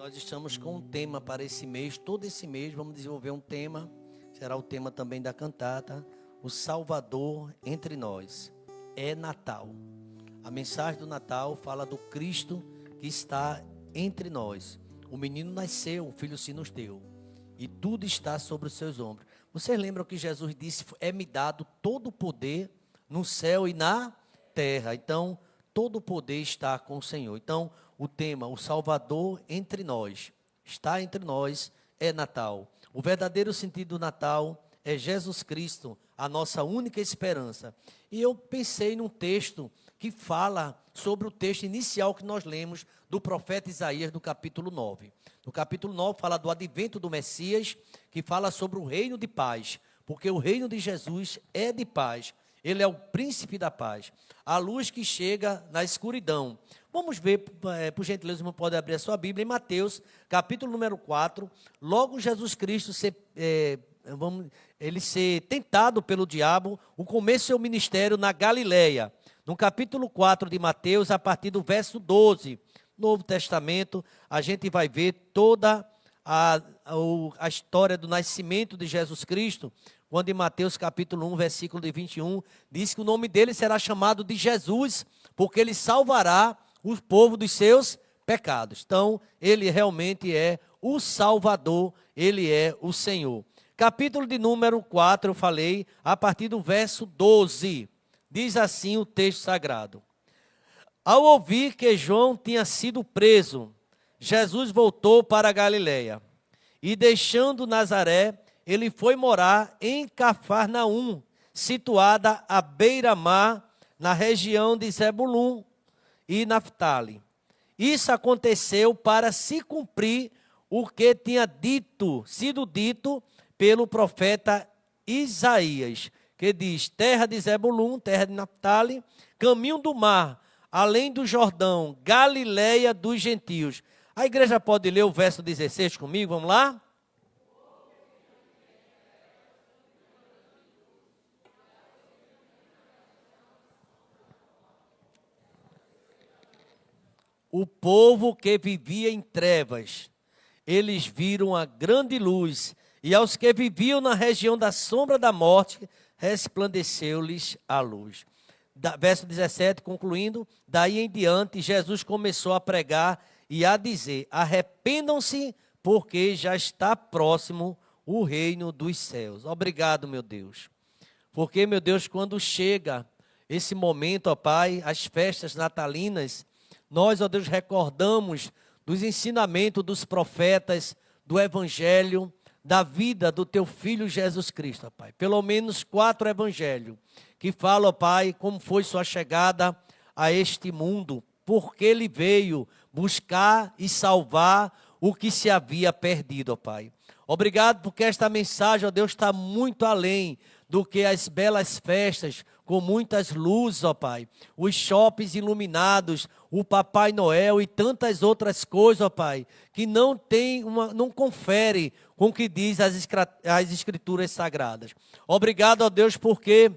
Nós estamos com um tema para esse mês. Todo esse mês vamos desenvolver um tema. Será o tema também da cantata. O Salvador entre nós. É Natal. A mensagem do Natal fala do Cristo que está entre nós. O menino nasceu, o filho se nos deu. E tudo está sobre os seus ombros. Vocês lembram que Jesus disse: é-me dado todo o poder no céu e na terra. Então, todo o poder está com o Senhor. Então, o tema, o Salvador entre nós, está entre nós, é Natal. O verdadeiro sentido do Natal é Jesus Cristo, a nossa única esperança. E eu pensei num texto que fala sobre o texto inicial que nós lemos do profeta Isaías, do capítulo 9. No capítulo 9 fala do advento do Messias, que fala sobre o reino de paz, porque o reino de Jesus é de paz. Ele é o príncipe da paz, a luz que chega na escuridão. Vamos ver, por gentileza, você pode abrir a sua Bíblia, em Mateus, capítulo número 4, logo Jesus Cristo ele ser tentado pelo diabo, o começo do seu ministério na Galileia. No capítulo 4 de Mateus, a partir do verso 12, Novo Testamento, a gente vai ver toda a história do nascimento de Jesus Cristo, quando em Mateus capítulo 1, versículo de 21, diz que o nome dele será chamado de Jesus, porque ele salvará o povo dos seus pecados. Então, ele realmente é o Salvador, ele é o Senhor. Capítulo de número 4, eu falei, a partir do verso 12, diz assim o texto sagrado. Ao ouvir que João tinha sido preso, Jesus voltou para a Galileia, e deixando Nazaré, ele foi morar em Cafarnaum, situada à beira-mar, na região de Zebulun e Naftali. Isso aconteceu para se cumprir o que tinha sido dito pelo profeta Isaías, que diz: terra de Zebulun, terra de Naftali, caminho do mar, além do Jordão, Galileia dos gentios. A igreja pode ler o verso 16 comigo, vamos lá? O povo que vivia em trevas, eles viram a grande luz, e aos que viviam na região da sombra da morte, resplandeceu-lhes a luz. Verso 17, concluindo, daí em diante, Jesus começou a pregar e a dizer: arrependam-se, porque já está próximo o reino dos céus. Obrigado, meu Deus. Porque, meu Deus, quando chega esse momento, ó Pai, as festas natalinas, nós, ó Deus, recordamos dos ensinamentos dos profetas, do evangelho, da vida do teu Filho Jesus Cristo, ó Pai. Pelo menos 4 evangelhos que falam, ó Pai, como foi sua chegada a este mundo, porque ele veio buscar e salvar o que se havia perdido, ó Pai. Obrigado porque esta mensagem, ó Deus, está muito além do que as belas festas, com muitas luzes, ó Pai, os shoppings iluminados, o Papai Noel e tantas outras coisas, ó Pai, que não confere com o que diz as Escrituras Sagradas. Obrigado, ó Deus, porque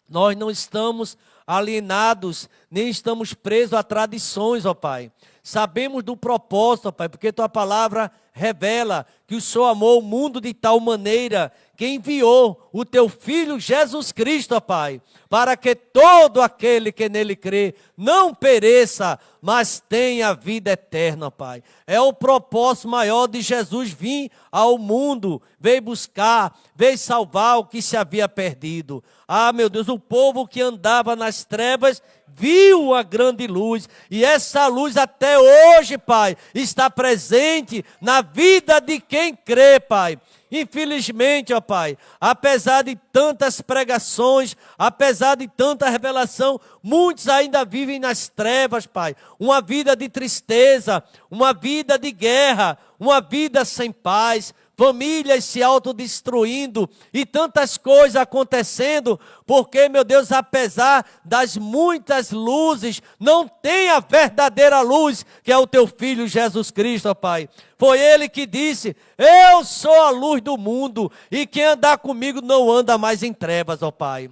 nós não estamos alienados, nem estamos presos a tradições, ó Pai. Sabemos do propósito, ó Pai, porque Tua palavra revela que o Senhor amou o mundo de tal maneira que enviou o Teu Filho Jesus Cristo, ó Pai, para que todo aquele que nele crê não pereça, mas tenha vida eterna, ó Pai. É o propósito maior de Jesus vir ao mundo, veio buscar, veio salvar o que se havia perdido. Ah, meu Deus, o povo que andava nas trevas viu a grande luz, e essa luz até hoje, Pai, está presente na vida de quem crê, Pai. Infelizmente, ó Pai, apesar de tantas pregações, apesar de tanta revelação, muitos ainda vivem nas trevas, Pai. Uma vida de tristeza, uma vida de guerra, uma vida sem paz, famílias se autodestruindo e tantas coisas acontecendo, porque, meu Deus, apesar das muitas luzes, não tem a verdadeira luz, que é o Teu Filho Jesus Cristo, ó Pai. Foi Ele que disse: eu sou a luz do mundo, e quem andar comigo não anda mais em trevas, ó Pai.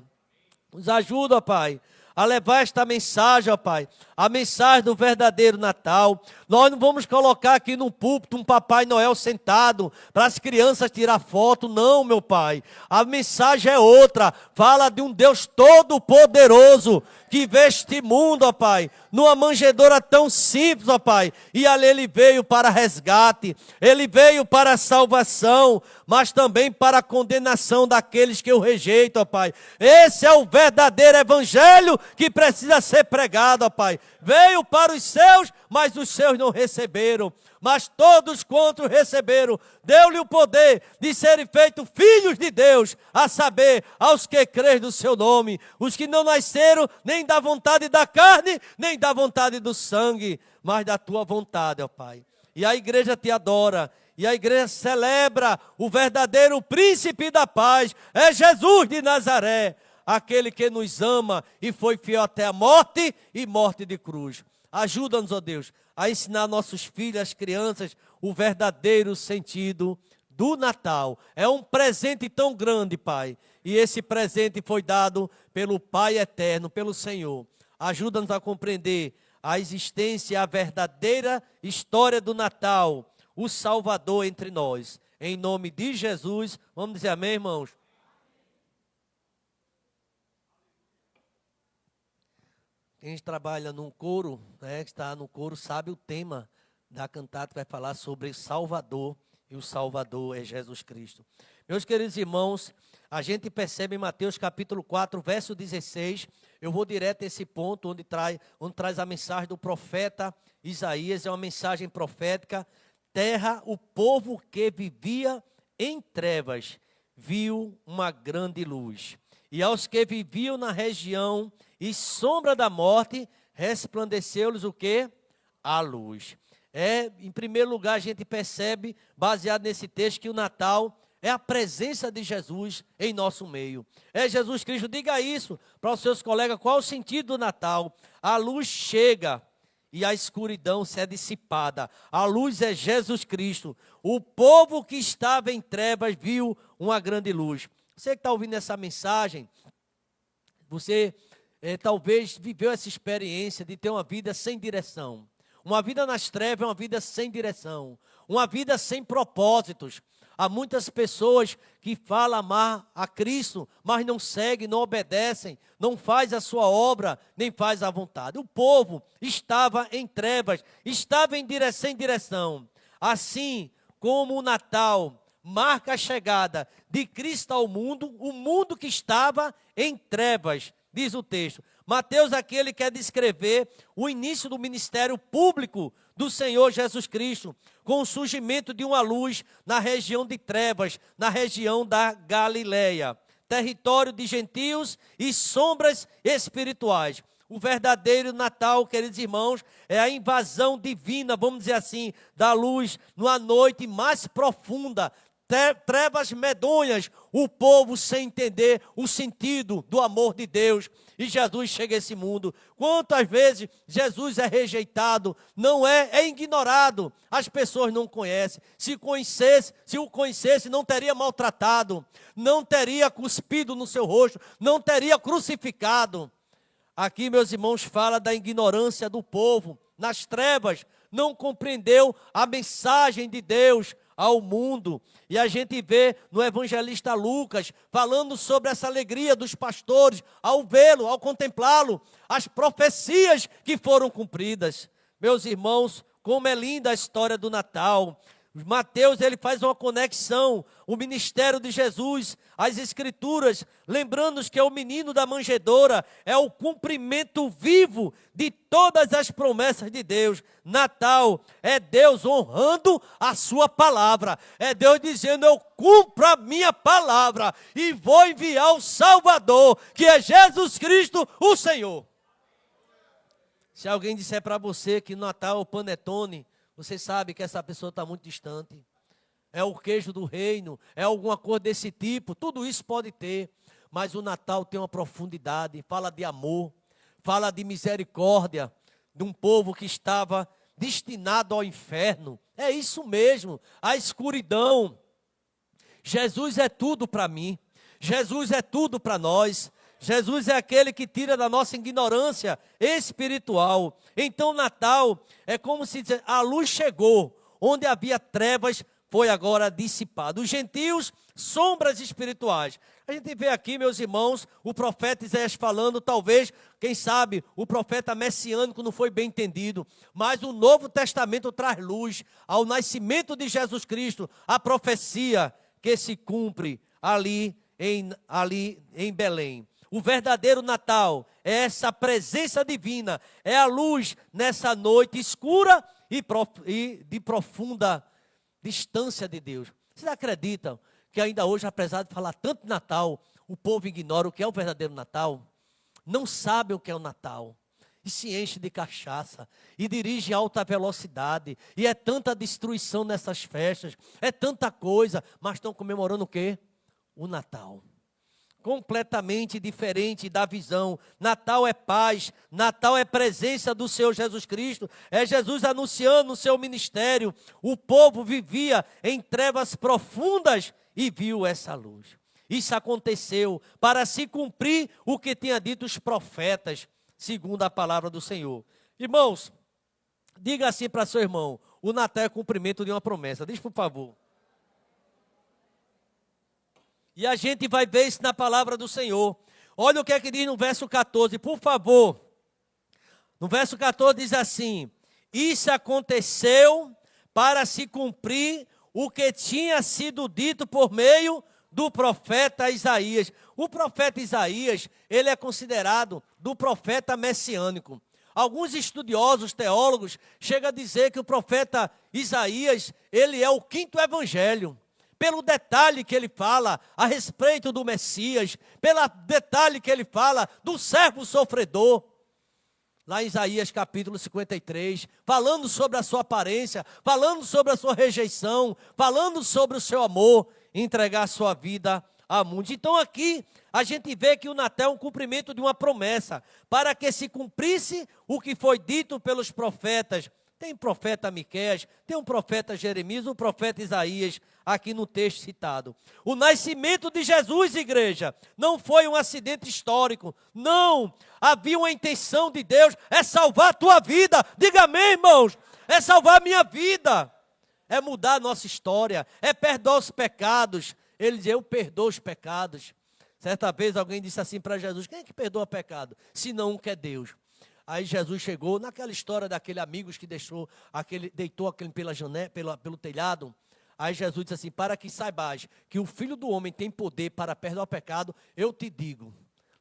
Nos ajuda, ó Pai, a levar esta mensagem, ó Pai, a mensagem do verdadeiro Natal. Nós não vamos colocar aqui no púlpito um Papai Noel sentado para as crianças tirar foto, não, meu Pai. A mensagem é outra, fala de um Deus todo-poderoso que vê este mundo, ó Pai, numa manjedoura tão simples, ó Pai, e ali Ele veio para resgate, Ele veio para a salvação, mas também para a condenação daqueles que o rejeitam, ó Pai. Esse é o verdadeiro evangelho que precisa ser pregado, ó Pai. Veio para os seus, mas os seus não receberam. Mas todos quantos receberam, deu-lhe o poder de serem feitos filhos de Deus, a saber, aos que creem no seu nome, os que não nasceram nem da vontade da carne, nem da vontade do sangue, mas da tua vontade, ó Pai. E a igreja te adora, e a igreja celebra o verdadeiro príncipe da paz, é Jesus de Nazaré, aquele que nos ama e foi fiel até a morte e morte de cruz. Ajuda-nos, ó Deus, a ensinar nossos filhos, as crianças, o verdadeiro sentido do Natal. É um presente tão grande, Pai. E esse presente foi dado pelo Pai eterno, pelo Senhor. Ajuda-nos a compreender a existência e a verdadeira história do Natal, o Salvador entre nós. Em nome de Jesus, vamos dizer amém, irmãos? Quem trabalha num coro, né, que está no coro, sabe o tema da cantata que vai falar sobre Salvador, e o Salvador é Jesus Cristo. Meus queridos irmãos, a gente percebe em Mateus capítulo 4, verso 16, eu vou direto a esse ponto onde traz a mensagem do profeta Isaías, é uma mensagem profética. Terra, o povo que vivia em trevas, viu uma grande luz. E aos que viviam na região e sombra da morte, resplandeceu-lhes o quê? A luz. Em primeiro lugar, a gente percebe, baseado nesse texto, que o Natal é a presença de Jesus em nosso meio. É Jesus Cristo. Diga isso para os seus colegas, qual é o sentido do Natal? A luz chega e a escuridão se é dissipada. A luz é Jesus Cristo. O povo que estava em trevas viu uma grande luz. Você que está ouvindo essa mensagem, você talvez viveu essa experiência de ter uma vida sem direção. Uma vida nas trevas é uma vida sem direção. Uma vida sem propósitos. Há muitas pessoas que falam amar a Cristo, mas não seguem, não obedecem, não faz a sua obra, nem faz a vontade. O povo estava em trevas, estava sem direção. Assim como o Natal marca a chegada de Cristo ao mundo, o mundo que estava em trevas, diz o texto. Mateus aqui ele quer descrever o início do ministério público do Senhor Jesus Cristo, com o surgimento de uma luz na região de trevas, na região da Galileia, território de gentios e sombras espirituais. O verdadeiro Natal, queridos irmãos, é a invasão divina, vamos dizer assim, da luz numa noite mais profunda, trevas medonhas, o povo sem entender o sentido do amor de Deus. E Jesus chega a esse mundo. Quantas vezes Jesus é rejeitado, não é ignorado, as pessoas não conhecem. Se o conhecesse, não teria maltratado, não teria cuspido no seu rosto, não teria crucificado. Aqui, meus irmãos, fala da ignorância do povo, nas trevas, não compreendeu a mensagem de Deus ao mundo. E a gente vê no evangelista Lucas falando sobre essa alegria dos pastores ao vê-lo, ao contemplá-lo, as profecias que foram cumpridas. Meus irmãos, como é linda a história do Natal. Mateus ele faz uma conexão, o ministério de Jesus, as escrituras, lembrando-nos que é o menino da manjedoura, é o cumprimento vivo de todas as promessas de Deus. Natal é Deus honrando a sua palavra, é Deus dizendo: eu cumpro a minha palavra e vou enviar o Salvador, que é Jesus Cristo, o Senhor. Se alguém disser para você que Natal é o panetone, você sabe que essa pessoa está muito distante. É o queijo do reino, é alguma coisa desse tipo, tudo isso pode ter. Mas o Natal tem uma profundidade, fala de amor, fala de misericórdia, de um povo que estava destinado ao inferno. É isso mesmo, a escuridão. Jesus é tudo para mim, Jesus é tudo para nós. Jesus é aquele que tira da nossa ignorância espiritual. Então, Natal é como se dizer, a luz chegou, onde havia trevas, foi agora dissipado. Os gentios, sombras espirituais. A gente vê aqui, meus irmãos, o profeta Isaías falando, talvez, quem sabe, o profeta messiânico não foi bem entendido, mas o Novo Testamento traz luz ao nascimento de Jesus Cristo, a profecia que se cumpre ali em Belém. O verdadeiro Natal é essa presença divina, é a luz nessa noite escura e de profunda distância de Deus. Vocês acreditam que ainda hoje, apesar de falar tanto de Natal, o povo ignora o que é o verdadeiro Natal? Não sabe o que é o Natal. E se enche de cachaça, e dirige em alta velocidade, e é tanta destruição nessas festas, é tanta coisa, mas estão comemorando o quê? O Natal. Completamente diferente da visão. Natal é paz, Natal é presença do Senhor Jesus Cristo, é Jesus anunciando o seu ministério. O povo vivia em trevas profundas e viu essa luz. Isso aconteceu para se cumprir o que tinha dito os profetas, segundo a palavra do Senhor. Irmãos, diga assim para seu irmão, o Natal é cumprimento de uma promessa. Diz, por favor. E a gente vai ver isso na palavra do Senhor. Olha o que é que diz no verso 14, por favor. No verso 14 diz assim: isso aconteceu para se cumprir o que tinha sido dito por meio do profeta Isaías. O profeta Isaías, ele é considerado do profeta messiânico. Alguns estudiosos, teólogos, chegam a dizer que o profeta Isaías, ele é o quinto evangelho. Pelo detalhe que ele fala a respeito do Messias, pelo detalhe que ele fala do servo sofredor. Lá em Isaías capítulo 53, falando sobre a sua aparência, falando sobre a sua rejeição, falando sobre o seu amor, entregar a sua vida a muitos. Então aqui a gente vê que o Natal é um cumprimento de uma promessa, para que se cumprisse o que foi dito pelos profetas. Tem profeta Miqueias, tem um profeta Jeremias, um profeta Isaías, aqui no texto citado. O nascimento de Jesus, igreja, não foi um acidente histórico. Não, havia uma intenção de Deus, é salvar a tua vida. Diga amém, irmãos. É salvar a minha vida. É mudar a nossa história, é perdoar os pecados. Ele diz, eu perdoo os pecados. Certa vez alguém disse assim para Jesus, quem é que perdoa pecado? Se não um que é Deus. Aí Jesus chegou naquela história daquele amigo que deitou aquele pela janela, pelo telhado. Aí Jesus disse assim, para que saibas que o Filho do Homem tem poder para perdoar o pecado, eu te digo,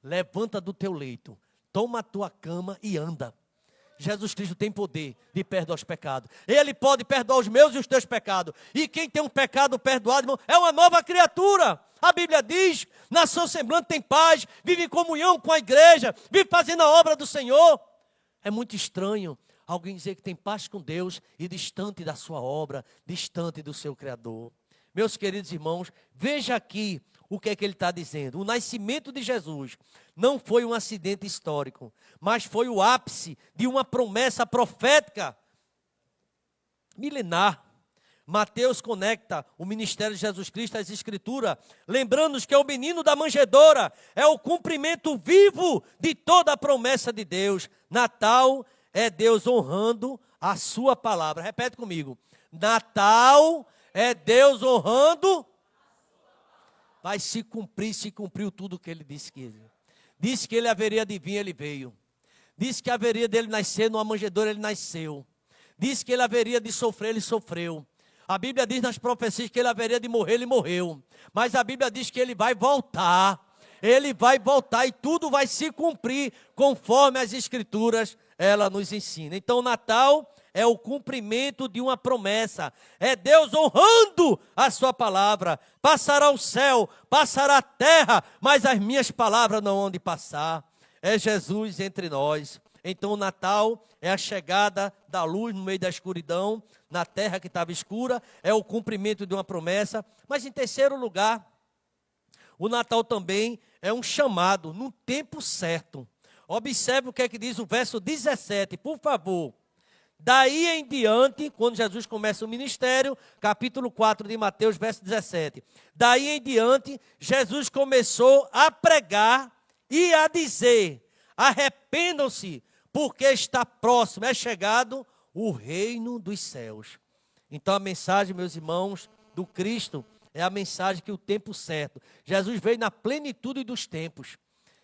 levanta do teu leito, toma a tua cama e anda. Jesus Cristo tem poder de perdoar os pecados. Ele pode perdoar os meus e os teus pecados. E quem tem um pecado perdoado, irmão, é uma nova criatura. A Bíblia diz, nação semblante tem paz, vive em comunhão com a igreja, vive fazendo a obra do Senhor. É muito estranho alguém dizer que tem paz com Deus e distante da sua obra, distante do seu Criador. Meus queridos irmãos, veja aqui o que é que ele está dizendo. O nascimento de Jesus não foi um acidente histórico, mas foi o ápice de uma promessa profética milenar. Mateus conecta o ministério de Jesus Cristo às Escrituras, lembrando-nos que é o menino da manjedoura, é o cumprimento vivo de toda a promessa de Deus. Natal é Deus honrando a sua palavra. Repete comigo. Natal é Deus honrando. Vai se cumpriu tudo o que ele disse que ele. Disse que ele haveria de vir, ele veio. Disse que haveria dele nascer numa manjedoura, ele nasceu. Disse que ele haveria de sofrer, ele sofreu. A Bíblia diz nas profecias que ele haveria de morrer, ele morreu. Mas a Bíblia diz que ele vai voltar. Ele vai voltar e tudo vai se cumprir conforme as Escrituras ela nos ensina. Então, o Natal é o cumprimento de uma promessa. É Deus honrando a sua palavra. Passará o céu, passará a terra, mas as minhas palavras não hão de passar. É Jesus entre nós. Então, o Natal é a chegada da luz no meio da escuridão, na terra que estava escura, é o cumprimento de uma promessa. Mas, em terceiro lugar, o Natal também é um chamado no tempo certo. Observe o que é que diz o verso 17, por favor. Daí em diante, quando Jesus começa o ministério, capítulo 4 de Mateus, verso 17. Daí em diante, Jesus começou a pregar e a dizer: arrependam-se, porque está próximo, é chegado o reino dos céus. Então a mensagem, meus irmãos, do Cristo é a mensagem que o tempo certo. Jesus veio na plenitude dos tempos.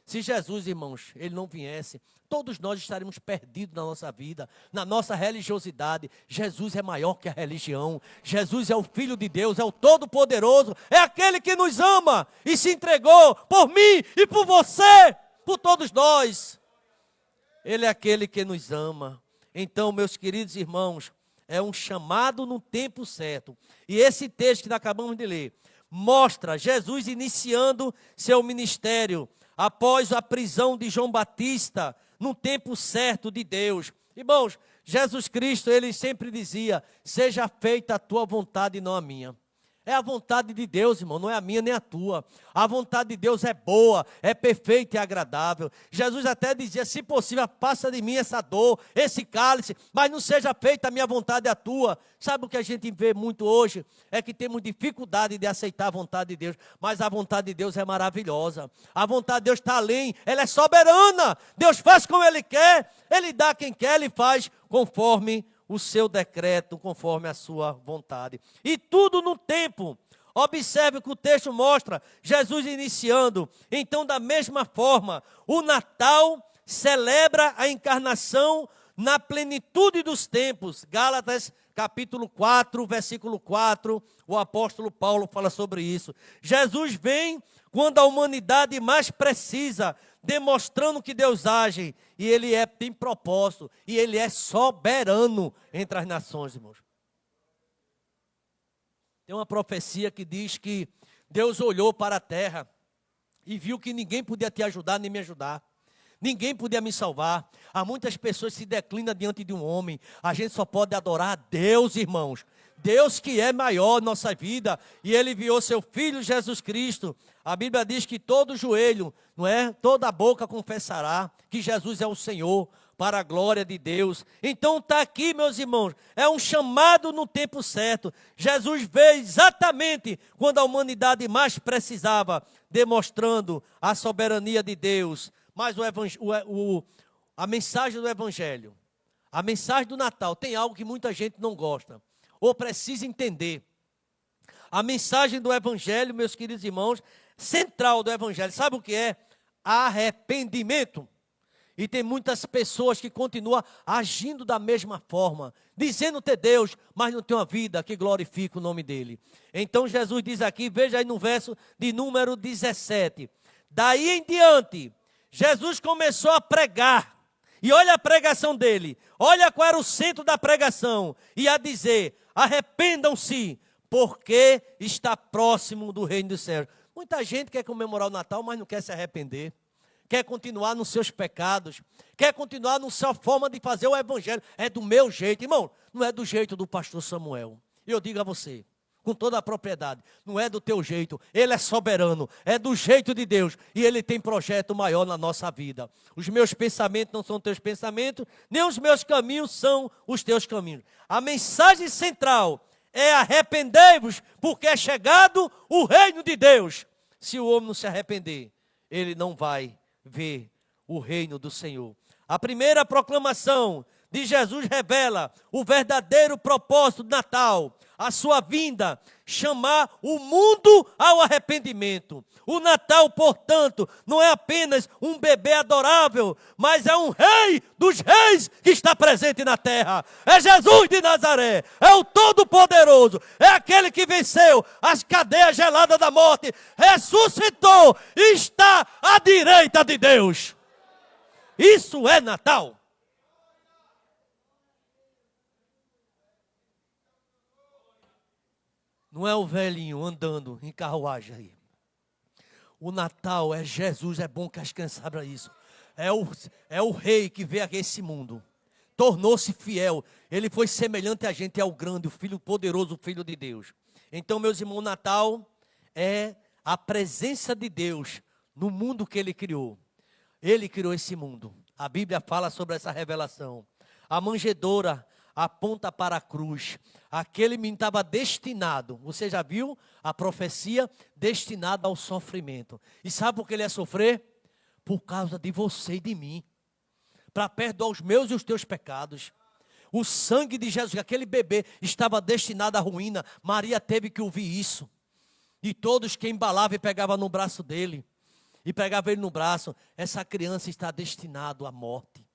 Se Jesus, irmãos, ele não viesse, todos nós estaremos perdidos na nossa vida, na nossa religiosidade. Jesus é maior que a religião. Jesus é o Filho de Deus, é o Todo-Poderoso, é aquele que nos ama e se entregou por mim e por você, por todos nós. Ele é aquele que nos ama. Então, meus queridos irmãos, é um chamado no tempo certo. E esse texto que nós acabamos de ler mostra Jesus iniciando seu ministério após a prisão de João Batista, no tempo certo de Deus. Irmãos, Jesus Cristo, ele sempre dizia: seja feita a tua vontade e não a minha. É a vontade de Deus, irmão, não é a minha nem a tua. A vontade de Deus é boa, é perfeita e agradável. Jesus até dizia: se possível, passa de mim essa dor, esse cálice, mas não seja feita a minha vontade e a tua. Sabe o que a gente vê muito hoje? É que temos dificuldade de aceitar a vontade de Deus, mas a vontade de Deus é maravilhosa. A vontade de Deus está além, ela é soberana. Deus faz como Ele quer, Ele dá quem quer, Ele faz conforme o seu decreto, conforme a sua vontade. E tudo no tempo. Observe o que o texto mostra, Jesus iniciando. Então, da mesma forma, o Natal celebra a encarnação na plenitude dos tempos. Gálatas, capítulo 4, versículo 4, o apóstolo Paulo fala sobre isso. Jesus vem quando a humanidade mais precisa, demonstrando que Deus age, e Ele tem propósito, e Ele é soberano entre as nações, irmãos. Tem uma profecia que diz que Deus olhou para a terra e viu que ninguém podia te ajudar nem me ajudar. Ninguém podia me salvar. Há muitas pessoas que se declinam diante de um homem. A gente só pode adorar a Deus, irmãos. Deus que é maior na nossa vida. E Ele enviou seu Filho Jesus Cristo. A Bíblia diz que todo joelho, não é? Toda boca confessará que Jesus é o Senhor, para a glória de Deus. Então está aqui, meus irmãos, é um chamado no tempo certo. Jesus veio exatamente quando a humanidade mais precisava, demonstrando a soberania de Deus. Mas a mensagem do Evangelho, a mensagem do Natal, tem algo que muita gente não gosta, ou precisa entender. A mensagem do Evangelho, meus queridos irmãos, central do Evangelho, sabe o que é? Arrependimento. E tem muitas pessoas que continuam agindo da mesma forma, dizendo ter Deus, mas não tem uma vida que glorifique o nome dele. Então Jesus diz aqui, veja aí no verso de número 17. Daí em diante, Jesus começou a pregar. E olha a pregação dele. Olha qual era o centro da pregação. E a dizer: arrependam-se, porque está próximo do reino dos céus. Muita gente quer comemorar o Natal, mas não quer se arrepender. Quer continuar nos seus pecados, quer continuar na sua forma de fazer o evangelho. É do meu jeito, irmão, não é do jeito do pastor Samuel. E eu digo a você, com toda a propriedade, não é do teu jeito, ele é soberano, é do jeito de Deus, e ele tem projeto maior na nossa vida. Os meus pensamentos não são teus pensamentos, nem os meus caminhos são os teus caminhos. A mensagem central é: arrependei-vos, porque é chegado o reino de Deus. Se o homem não se arrepender, ele não vai ver o reino do Senhor. A primeira proclamação de Jesus revela o verdadeiro propósito do Natal, a sua vinda, chamar o mundo ao arrependimento. O Natal, portanto, não é apenas um bebê adorável, mas é um rei dos reis que está presente na terra. É Jesus de Nazaré, é o Todo-Poderoso, é aquele que venceu as cadeias geladas da morte, ressuscitou e está à direita de Deus. Isso é Natal. Não é o velhinho andando em carruagem aí. O Natal é Jesus, é bom que as crianças saibam isso. É o rei que veio a esse mundo. Tornou-se fiel. Ele foi semelhante a gente, é o grande, o Filho poderoso, o Filho de Deus. Então, meus irmãos, o Natal é a presença de Deus no mundo que Ele criou. Ele criou esse mundo. A Bíblia fala sobre essa revelação. A manjedoura aponta para a cruz. Aquele menino estava destinado, você já viu a profecia? Destinado ao sofrimento. E sabe por que ele ia sofrer? por causa de você e de mim, para perdoar os meus e os teus pecados. O sangue de Jesus, aquele bebê estava destinado à ruína. Maria teve que ouvir isso. E todos que embalavam e pegavam no braço dele, e pegava ele no braço, essa criança está destinada à morte.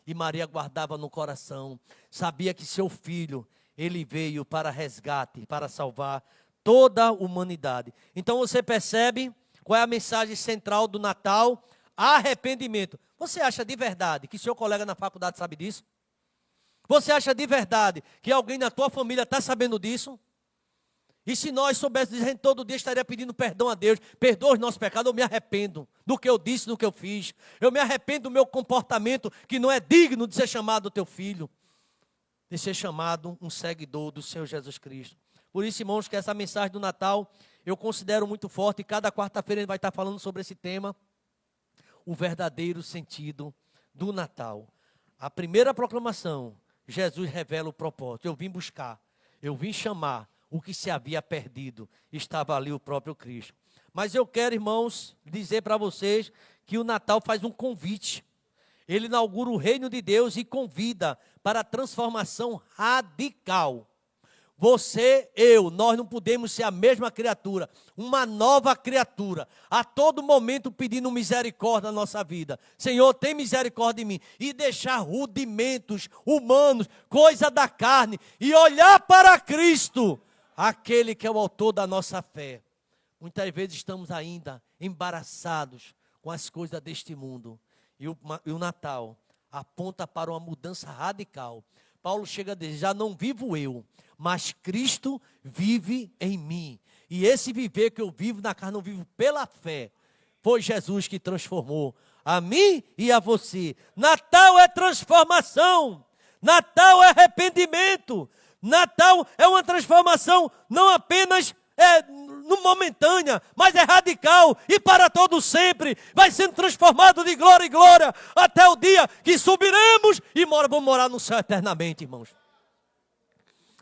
E Maria guardava no coração, sabia que seu filho, ele veio para resgate, para salvar toda a humanidade. Então você percebe qual é a mensagem central do Natal? Arrependimento. Você acha de verdade que seu colega na faculdade sabe disso? Você acha de verdade que alguém na tua família está sabendo disso? E se nós soubéssemos, a gente todo dia estaria pedindo perdão a Deus. Perdoa os nossos pecados, eu me arrependo do que eu disse, do que eu fiz. Eu me arrependo do meu comportamento que não é digno de ser chamado teu filho. De ser chamado um seguidor do Senhor Jesus Cristo. Por isso, irmãos, que essa mensagem do Natal eu considero muito forte. E cada quarta-feira a gente vai estar falando sobre esse tema. O verdadeiro sentido do Natal. A primeira proclamação, Jesus revela o propósito. Eu vim buscar, eu vim chamar o que se havia perdido. Estava ali o próprio Cristo. Mas eu quero, irmãos, dizer para vocês que o Natal faz um convite. Ele inaugura o reino de Deus e convida para a transformação radical. Você, nós não podemos ser a mesma criatura, uma nova criatura, a todo momento pedindo misericórdia na nossa vida. Senhor, tem misericórdia de mim. E deixar rudimentos humanos, coisa da carne, e olhar para Cristo, aquele que é o autor da nossa fé. Muitas vezes estamos ainda embaraçados com as coisas deste mundo. E o Natal aponta para uma mudança radical. Paulo chega a dizer, já não vivo eu, mas Cristo vive em mim. E esse viver que eu vivo na carne, não vivo pela fé. Foi Jesus que transformou a mim e a você. Natal é transformação. Natal é arrependimento. Natal é uma transformação não apenas momentânea, mas é radical e para todo sempre. Vai sendo transformado de glória em glória até o dia que subiremos e vamos morar no céu eternamente, irmãos.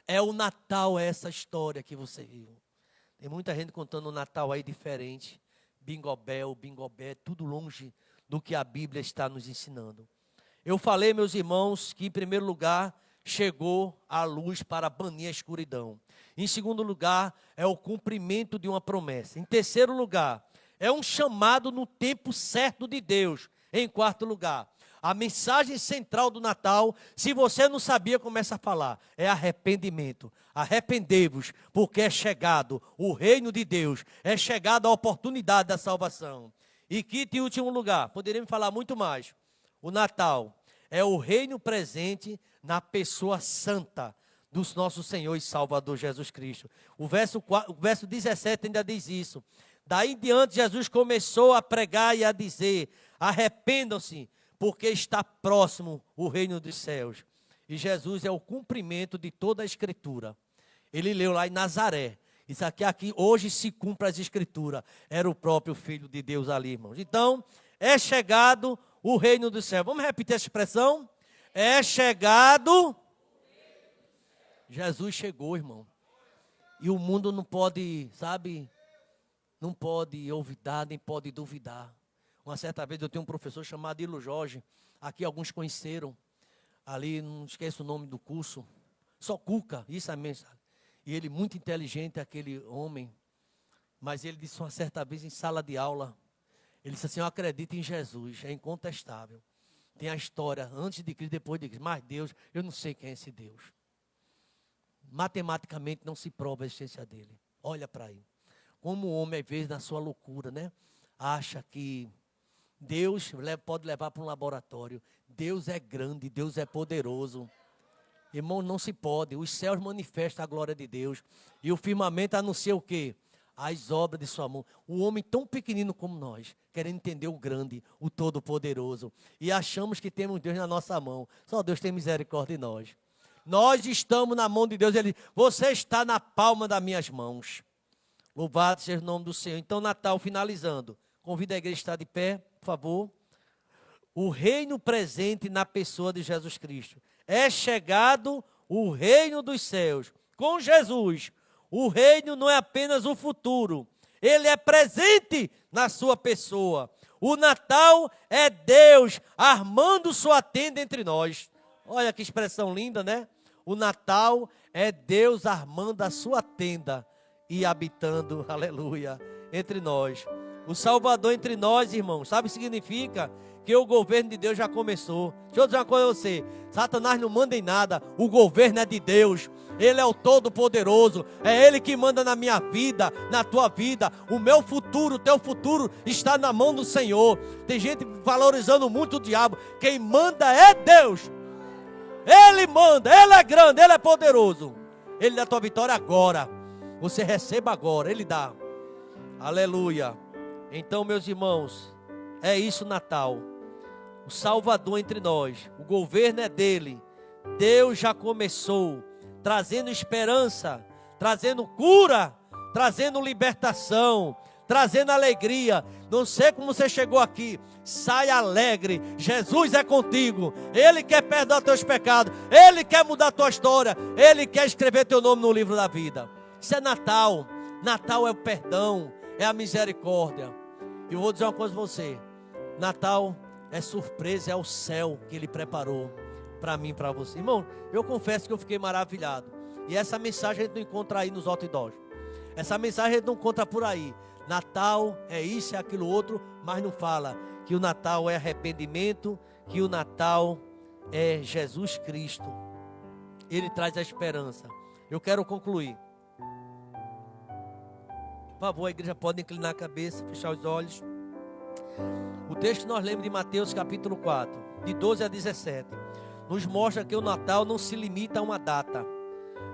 É o Natal, é essa história que você viu. Tem muita gente contando o Natal aí diferente. Bingobel, tudo longe do que a Bíblia está nos ensinando. Eu falei, meus irmãos, que em primeiro lugar chegou a luz para banir a escuridão. Em segundo lugar, é o cumprimento de uma promessa. Em terceiro lugar, é um chamado no tempo certo de Deus. Em quarto lugar, a mensagem central do Natal, se você não sabia, começa a falar, é arrependimento. Arrependei-vos, porque é chegado o reino de Deus, é chegada a oportunidade da salvação. E quinto e último lugar, poderíamos falar muito mais, o Natal é o reino presente na pessoa santa do nosso Senhor e Salvador Jesus Cristo. O verso 17 ainda diz isso. Daí em diante Jesus começou a pregar e a dizer, arrependam-se, porque está próximo o reino dos céus. E Jesus é o cumprimento de toda a Escritura. Ele leu lá em Nazaré. Isso aqui hoje se cumpre as Escrituras. Era o próprio Filho de Deus ali, irmãos. Então, é chegado o reino dos céus. Vamos repetir essa expressão? É chegado. Jesus chegou, irmão. E o mundo não pode, não pode olvidar, nem pode duvidar. Uma certa vez eu tenho um professor chamado Ilo Jorge. Aqui alguns conheceram. Ali, não esqueço o nome do curso. Só Cuca, isso é mesmo. E ele muito inteligente, aquele homem. Mas ele disse uma certa vez em sala de aula. Ele disse assim, eu acredito em Jesus, é incontestável. Tem a história antes de Cristo, depois de Cristo. Mas Deus, eu não sei quem é esse Deus. Matematicamente não se prova a existência dele. Olha para aí. Como o homem, às vezes, na sua loucura, acha que Deus pode levar para um laboratório. Deus é grande, Deus é poderoso. Irmão, não se pode. Os céus manifestam a glória de Deus. E o firmamento anuncia o quê? As obras de sua mão. O homem tão pequenino como nós, querendo entender o grande, o todo-poderoso. E achamos que temos Deus na nossa mão. Só Deus tem misericórdia de nós. Nós estamos na mão de Deus. Ele diz, você está na palma das minhas mãos. Louvado seja o nome do Senhor. Então, Natal, finalizando. Convido a igreja a estar de pé, por favor. O reino presente na pessoa de Jesus Cristo. É chegado o reino dos céus. Com Jesus, o reino não é apenas o futuro. Ele é presente na sua pessoa. O Natal é Deus armando sua tenda entre nós. Olha que expressão linda, né? O Natal é Deus armando a sua tenda e habitando, aleluia, entre nós. O Salvador entre nós, irmãos, sabe o que significa? Que o governo de Deus já começou. Deixa eu dizer uma coisa a você. Satanás não manda em nada. O governo é de Deus. Ele é o Todo-Poderoso. É Ele que manda na minha vida, na tua vida. O meu futuro, o teu futuro está na mão do Senhor. Tem gente valorizando muito o diabo. Quem manda é Deus. Ele manda, Ele é grande, Ele é poderoso. Ele dá a tua vitória agora. Você receba agora, Ele dá. Aleluia. Então, meus irmãos, é isso Natal. O Salvador entre nós. O governo é dele. Deus já começou, trazendo esperança, trazendo cura, trazendo libertação, trazendo alegria. Não sei como você chegou aqui. Saia alegre. Jesus é contigo. Ele quer perdoar teus pecados. Ele quer mudar tua história. Ele quer escrever teu nome no livro da vida. Isso é Natal. Natal é o perdão, é a misericórdia. E eu vou dizer uma coisa para você. Natal é surpresa, é o céu que Ele preparou para mim e para você. Irmão, eu confesso que eu fiquei maravilhado. E essa mensagem a gente não encontra aí nos outdoors. Essa mensagem a gente não encontra por aí. Natal é isso, é aquilo outro, mas não fala que o Natal é arrependimento, que o Natal é Jesus Cristo. Ele traz a esperança. Eu quero concluir. Por favor, a igreja pode inclinar a cabeça, fechar os olhos. O texto que nós lemos de Mateus capítulo 4, de 12 a 17, nos mostra que o Natal não se limita a uma data,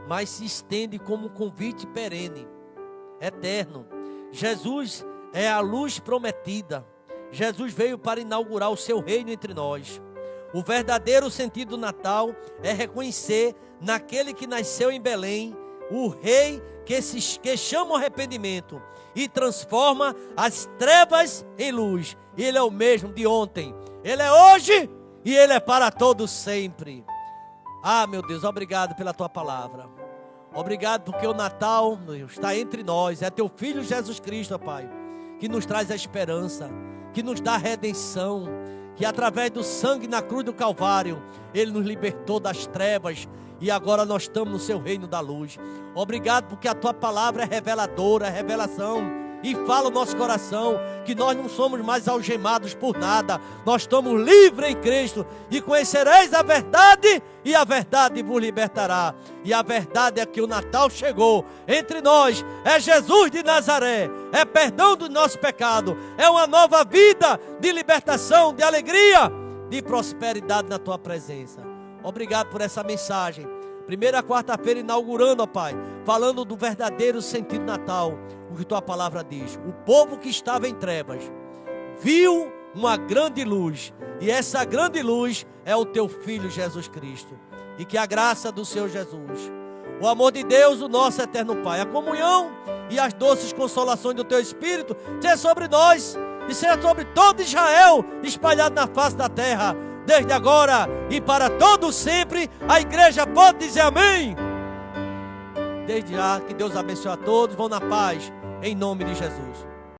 mas se estende como um convite perene, eterno. Jesus é a luz prometida. Jesus veio para inaugurar o seu reino entre nós. O verdadeiro sentido do Natal é reconhecer naquele que nasceu em Belém, o rei que chama o arrependimento e transforma as trevas em luz. Ele é o mesmo de ontem, Ele é hoje e Ele é para todos sempre. Ah, meu Deus, obrigado pela tua palavra. Obrigado porque o Natal está entre nós. É teu Filho Jesus Cristo, Pai, que nos traz a esperança, que nos dá a redenção, que através do sangue na cruz do Calvário, Ele nos libertou das trevas e agora nós estamos no seu reino da luz. Obrigado porque a tua palavra é reveladora, é revelação, e fala o nosso coração que nós não somos mais algemados por nada. Nós estamos livres em Cristo e conhecereis a verdade e a verdade vos libertará. E a verdade é que o Natal chegou entre nós. É Jesus de Nazaré, é perdão do nosso pecado, é uma nova vida de libertação, de alegria, de prosperidade na tua presença. Obrigado por essa mensagem. Primeira quarta-feira inaugurando, ó Pai, falando do verdadeiro sentido do Natal. O que tua palavra diz: o povo que estava em trevas viu uma grande luz, e essa grande luz é o teu Filho Jesus Cristo. E que a graça do Senhor Jesus, o amor de Deus, o nosso eterno Pai, a comunhão e as doces consolações do teu Espírito seja sobre nós e seja sobre todo Israel espalhado na face da terra, desde agora e para todo sempre. A igreja pode dizer amém. Desde já, que Deus abençoe a todos. Vão na paz, em nome de Jesus.